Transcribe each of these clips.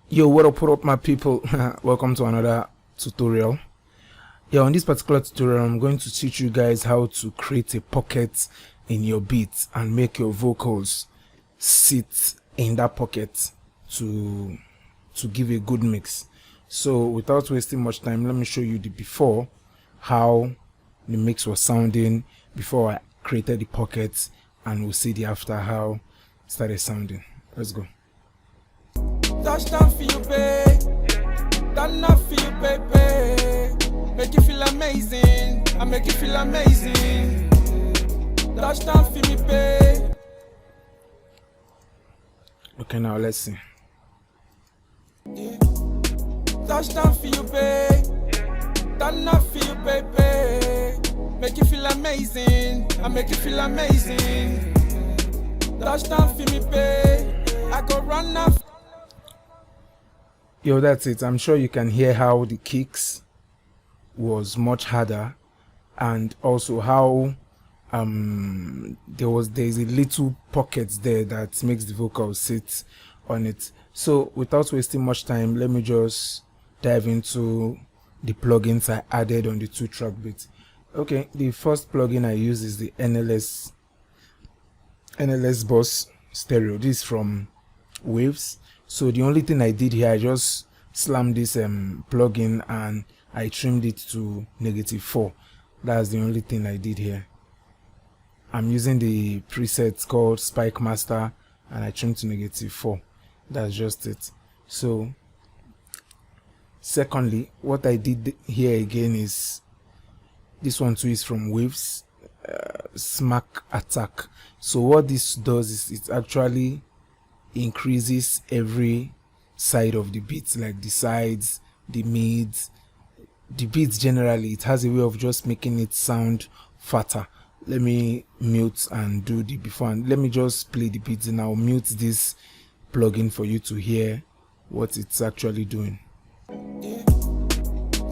Yo, what up my people? Welcome to another tutorial. On this particular tutorial I'm going to teach you guys how to create a pocket in your beat and make your vocals sit in that pocket to give a good mix. So without wasting much time, let me show you the before, how the mix was sounding before I created the pocket, and we'll see the after, how it started sounding. Let's go. Touchdown for you, babe. Turn up for you, baby. Make you feel amazing. I make you feel amazing. Touchdown for me, babe. Okay, now let's see. Yeah. Touchdown for you, babe. Turn up for you, baby. Make you feel amazing. I make you feel amazing. Touchdown for me, babe. I go run up. Yo, that's it. I'm sure you can hear how the kicks was much harder, and also how there's a little pocket there that makes the vocal sit on it. So without wasting much time, let me just dive into the plugins I added on the 2-track beat. Okay, the first plugin I use is the NLS Boss Stereo. This is from Waves. So the only thing I did here, I just slammed this plugin and I trimmed it to -4. That's the only thing I did here. I'm using the preset called Spike Master and I trimmed to -4. That's just it. So secondly, what I did here again is, this one too is from Waves, Smack Attack. So what this does is it actually increases every side of the beat, like the sides, the mids, the beats generally. It has a way of just making it sound fatter. Let me mute and do the before, and let me just play the beats and I'll mute this plugin for you to hear what it's actually doing. Yeah.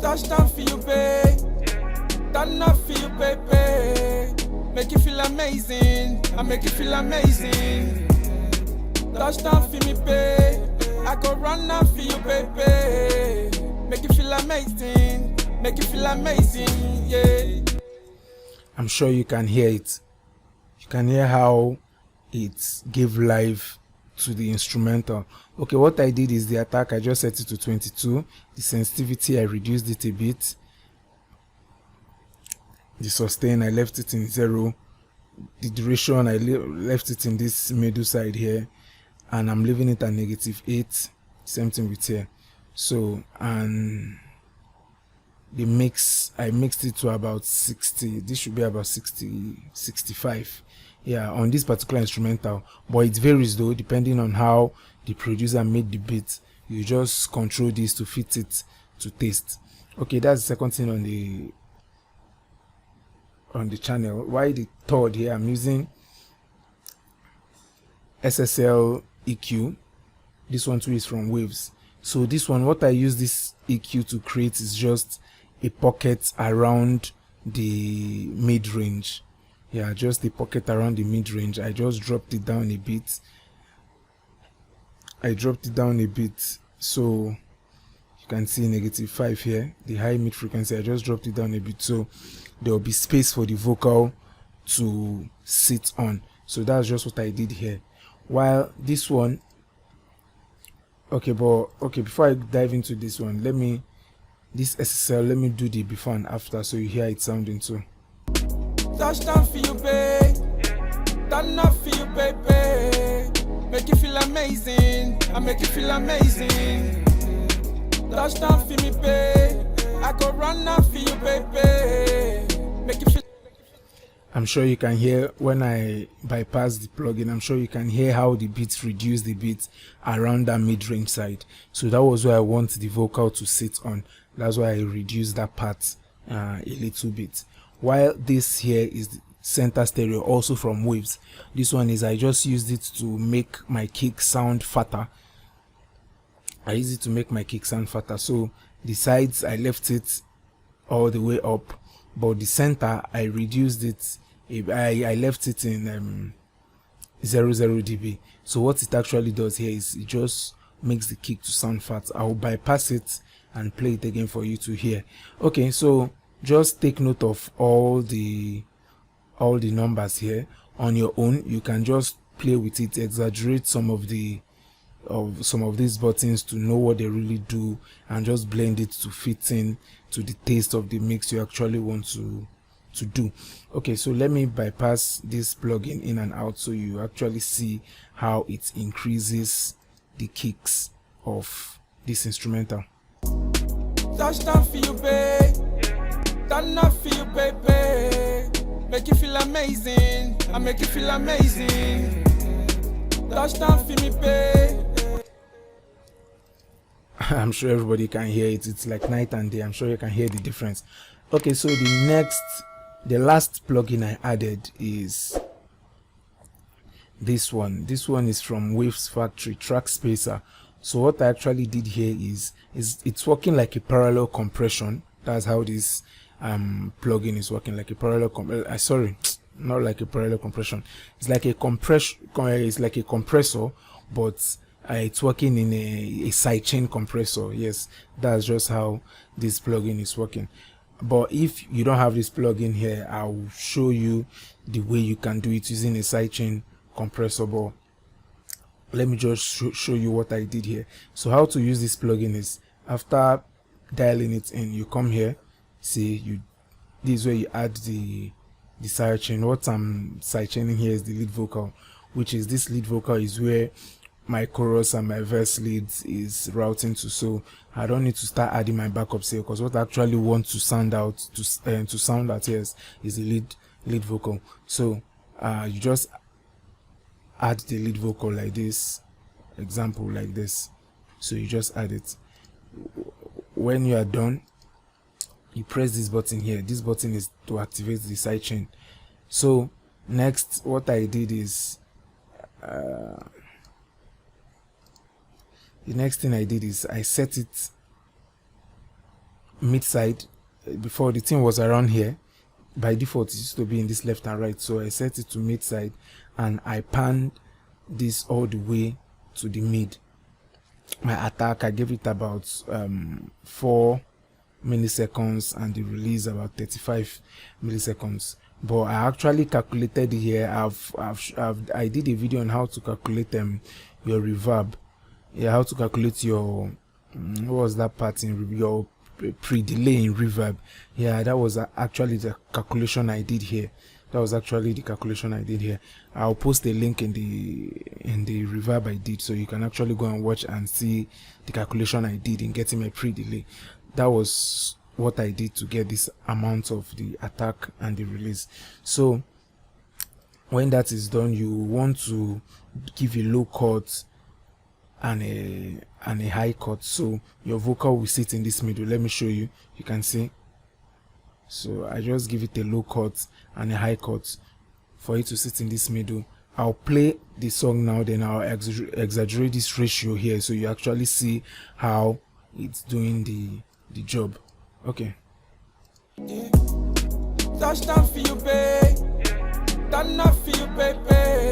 Touchdown for you, babe. Turn up for you, baby. Make you feel amazing. I make you feel amazing. Touchdown for me, babe. I go run up for you, baby. Make you feel amazing. Make you feel amazing, yeah. I'm sure you can hear it. You can hear how it gave life to the instrumental. Okay, what I did is the attack, I just set it to 22. The sensitivity, I reduced it a bit. The sustain, I left it in 0. The duration, I left it in this middle side here. And I'm leaving it at -8. Same thing with here. So, and the mix, I mixed it to about 60. This should be about 65. Yeah, on this particular instrumental. But it varies though, depending on how the producer made the beat. You just control this to fit it to taste. Okay, that's the second thing on the channel. Why the third here? I'm using SSL EQ. This one too is from Waves. So this one, what I use this EQ to create is just a pocket around the mid-range. Yeah, just a pocket around the mid-range. I just dropped it down a bit. So you can see -5 here, the high mid frequency. I just dropped it down a bit so there will be space for the vocal to sit on. So that's just what I did here. While this one, before I dive into this one, this SSL, let me do the before and after so you hear it sounding too. Touchdown for you, babe. Turn up for you, baby. Make you feel amazing. I make you feel amazing. Touchdown for me, babe. I go run up for you, baby. Make you feel. I'm sure you can hear when I bypass the plugin. I'm sure you can hear how the beats reduce the beats around that mid-range side. So that was where I want the vocal to sit on. That's why I reduced that part a little bit. While this here is the center stereo, also from Waves. This one is, I just used it to make my kick sound fatter. So the sides, I left it all the way up, but the center, I reduced it. I left it in 00 dB. So what it actually does here is it just makes the kick to sound fat. I'll bypass it and play it again for you to hear. Okay, so just take note of all the numbers here on your own. You can just play with it, exaggerate some of these buttons to know what they really do, and just blend it to fit in to the taste of the mix you actually want to do. Okay, so let me bypass this plugin in and out so you actually see how it increases the kicks of this instrumental. Touchdown for you, babe. Turn up for you, baby. Make you feel amazing. I make you feel amazing. Touchdown for me, babe. I'm sure everybody can hear it. It's like night and day. I'm sure you can hear the difference. Okay, so the last plugin I added is this one. This one is from Waves Factory, Track Spacer. So what I actually did here is it's working like a parallel compression. That's how this plugin is working, like a parallel sorry, not like a parallel compression. It's like a it's like a compressor, but it's working in a sidechain compressor. Yes, that's just how this plugin is working. But if you don't have this plugin here, I'll show you the way you can do it using a sidechain compressor. But let me just show you what I did here. So how to use this plugin is, after dialing it in, you come here, see, this is where you add the sidechain. What I'm sidechaining here is the lead vocal, which is this lead vocal is where my chorus and my verse leads is routing to. So I don't need to start adding my backups here, because what I actually want to sound out to sound out here is the lead vocal. So you just add the lead vocal like this, example like this. So you just add it. When you are done, you press this button here. This button is to activate the sidechain. So next, what I did is the next thing I did is I set it mid side. Before, the thing was around here. By default it used to be in this left and right, so I set it to mid side and I panned this all the way to the mid. My attack, I gave it about 4 milliseconds and the release about 35 milliseconds. But I actually calculated here. I did a video on how to calculate your reverb. Yeah, how to calculate your what was that part in your pre-delay in reverb. Yeah, that was actually the calculation I did here. I'll post a link in the reverb I did, so you can actually go and watch and see the calculation I did in getting my pre-delay. That was what I did to get this amount of the attack and the release. So when that is done, you want to give a low cut and a high cut, so your vocal will sit in this middle. Let me show you. You can see. So I just give it a low cut and a high cut for it to sit in this middle. I'll play the song now, then I'll exaggerate this ratio here so you actually see how it's doing the job. Okay. Touchdown for you, babe. Turn up for you, baby.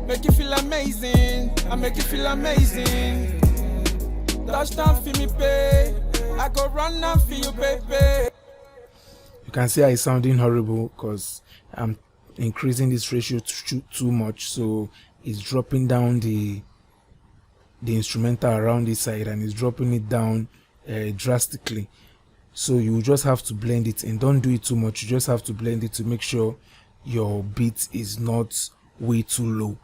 Make you feel amazing. I make you feel amazing. Touchdown for me, babe. I go run down for you, baby. You can see it's sounding horrible because I'm increasing this ratio too much, so it's dropping down the instrumental around this side, and it's dropping it down drastically. So you just have to blend it, and don't do it too much. You just have to blend it to make sure your beat is not way too low.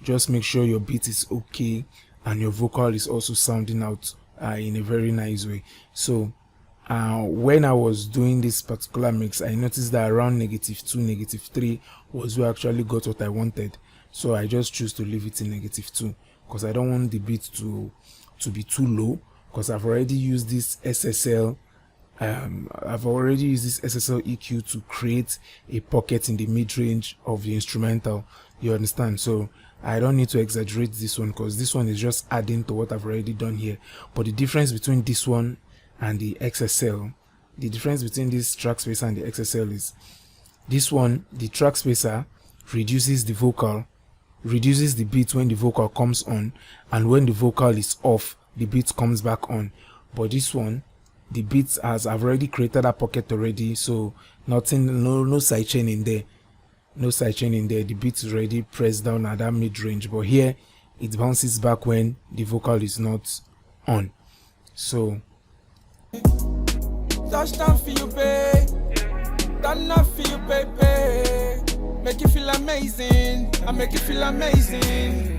Just make sure your beat is okay and your vocal is also sounding out in a very nice way. So when I was doing this particular mix, I noticed that around -2, -3 was where I actually got what I wanted. So I just choose to leave it in -2 because I don't want the beat to be too low, because I've already used this SSL EQ to create a pocket in the mid-range of the instrumental. You understand? So I don't need to exaggerate this one, because this one is just adding to what I've already done here. But the difference between this one and the XSL, the difference between this track spacer and the XSL is this one, the track spacer reduces the vocal reduces the beat when the vocal comes on, and when the vocal is off, the beat comes back on. But this one, the beat I've already created a pocket already, so nothing, no sidechain in there, no sidechain in there. The beat is already pressed down at that mid range, but here it bounces back when the vocal is not on. So touchdown for you, babe. Done enough for you, baby. Make you feel amazing. I make you feel amazing.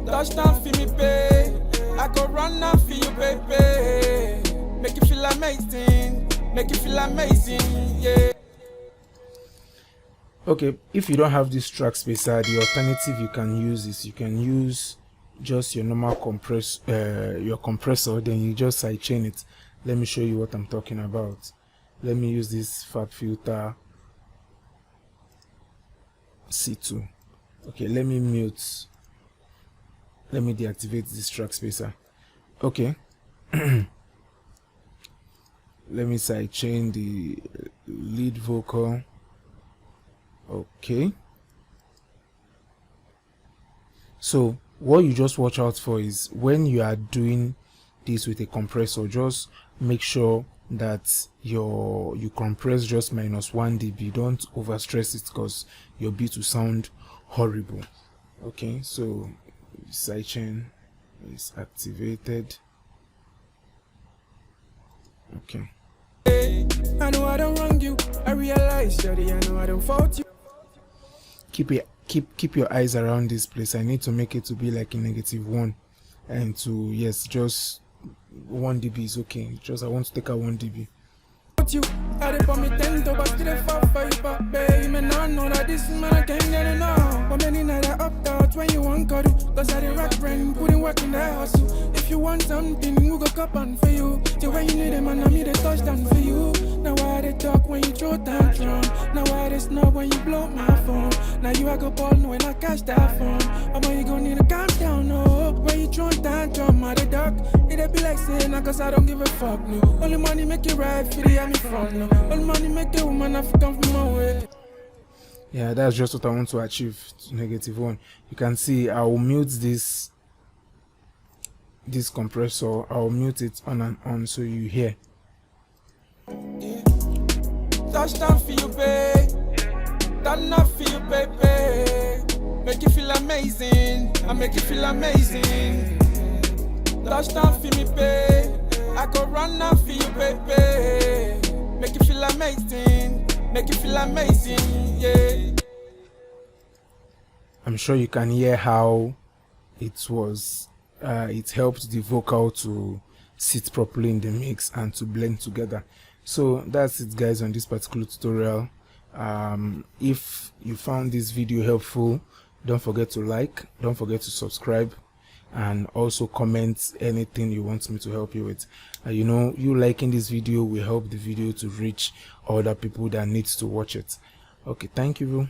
Touchdown for me, babe. I go run now for you, baby. Make you feel amazing. Make you feel amazing, yeah. Okay, if you don't have this track spacer, the alternative you can use is you can use just your normal your compressor, then you just sidechain it. Let me show you what I'm talking about. Let me use this Fab Filter C2. Okay, let me deactivate this track spacer. Okay. Let me sidechain the lead vocal. Okay. So what you just watch out for is when you are doing this with a compressor, just make sure that you compress just -1 dB. Don't overstress it because your beat will sound horrible. Okay, so sidechain is activated. Okay. I know I don't wrong you. I realize, Shawty, I know I don't fault you. Keep your eyes around this place. I need to make it to be like a -1, and to, yes, just 1 dB is okay. Just I want to take out 1 dB. You had it for me 10 to back to the 5 but baby, man, I know that this man I can't get enough. But many nights I opt out when you want cuddle. Cause I did rock brain, putting work in the hustle. If you want something, we go cup on for you. So when you need it, man, I need a touchdown for you. Now why they talk when you throw tantrum? Now why they snub when you blow my phone? Now you I go ball when I catch that phone. Or when you gon' need to calm down, no. When you throw tantrum, I the duck. It'll be like saying, cause I don't give a fuck, no. Only money make you right for the front, no. Only money make a woman have to come from my way. Yeah, that's just what I want to achieve. -1. You can see I will mute this compressor. I'll mute it on and on so you hear. Yeah. Touchdown for you, babe. Done enough for you, baby. Make you feel amazing. I make you feel amazing. Touchdown for me, babe. I go run now for you, baby. Make you feel amazing. Make you feel amazing, yeah. I'm sure you can hear how it was. It helped the vocal to sit properly in the mix and to blend together. So that's it, guys, on this particular tutorial. If you found this video helpful, don't forget to like, don't forget to subscribe, and also comment anything you want me to help you with. You liking this video will help the video to reach other people that needs to watch it. Okay, thank you.